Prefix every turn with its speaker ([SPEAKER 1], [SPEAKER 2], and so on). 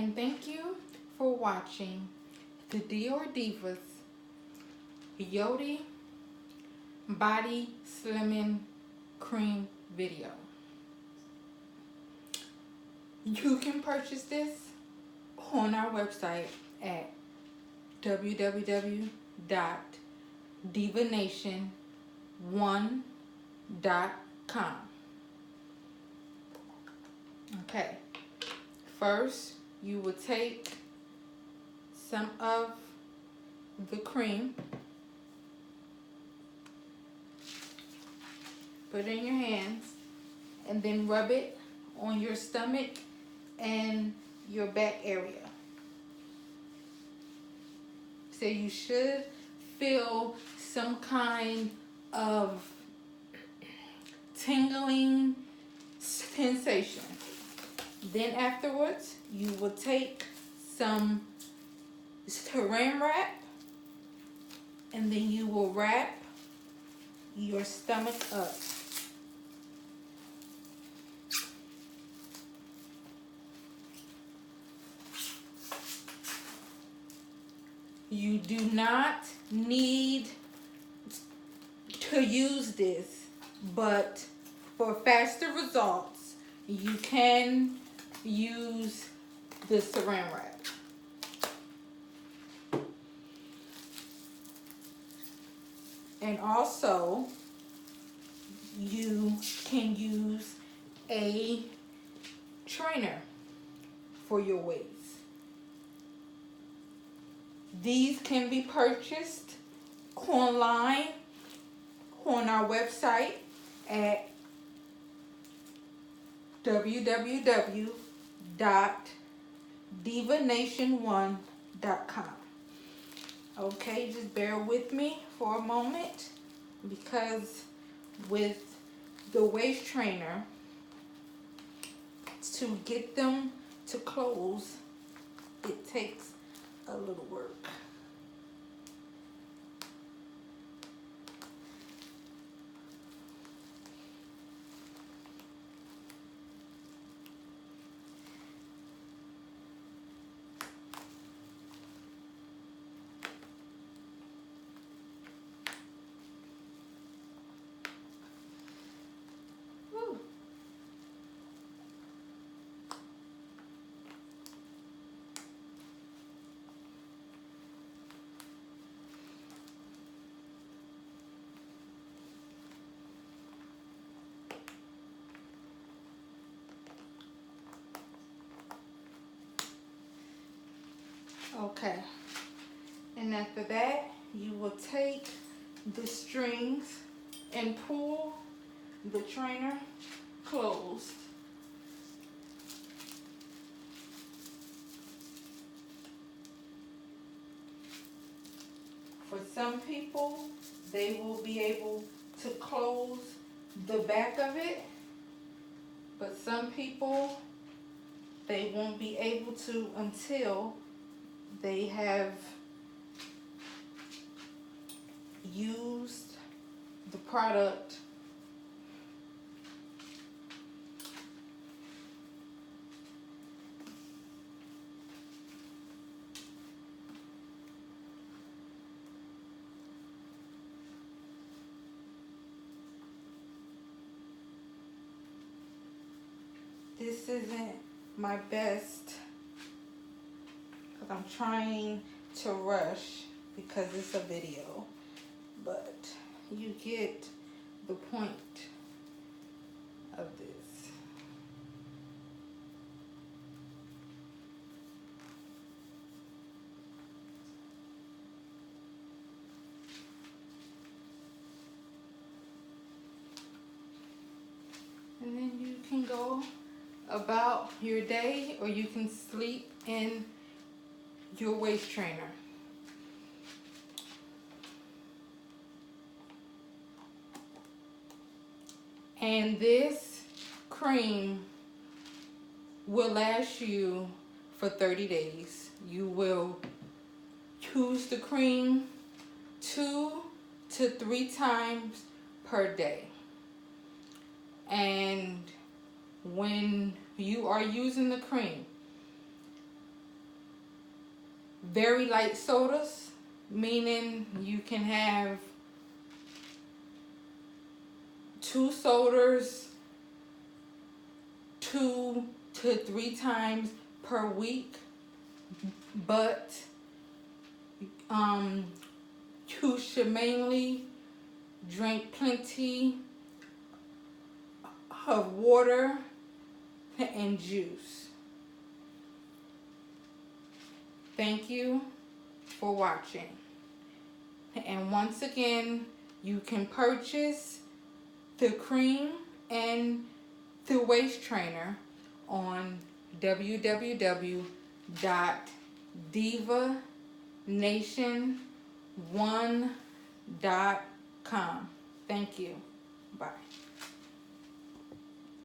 [SPEAKER 1] and thank you for watching the Dior Divas Yodi Body Slimming Cream video. You can purchase this on our website at www.divanation1.com. Okay, first you will take some of the cream, put it in your hands, and then rub it on your stomach and your back area. So you should feel some kind of tingling sensation. Then afterwards, you will take some saran wrap and then you will wrap your stomach up. You do not need to use this, but for faster results, you can use the saran wrap. And also, you can use a trainer for your weights. These can be purchased online on our website at www.divanation1.com. Okay, just bear with me for a moment, because with the waist trainer, to get them to close, it takes a little work. Okay, and after that, you will take the strings and pull the trainer closed. For some people, they will be able to close the back of it, but some people, they won't be able to until they have used the product. This isn't my best, because I'm trying to rush because it's a video, but you get the point of this. And then you can go about your day, or you can sleep in your waist trainer. And this cream will last you for 30 days. You will use the cream 2 to 3 times per day. And when you are using the cream, very light sodas, meaning you can have 2 sodas 2 to 3 times per week, but you should mainly drink plenty of water and juice. Thank you for watching. And once again, you can purchase the cream and the waist trainer on www.divanation1.com. Thank you. Bye.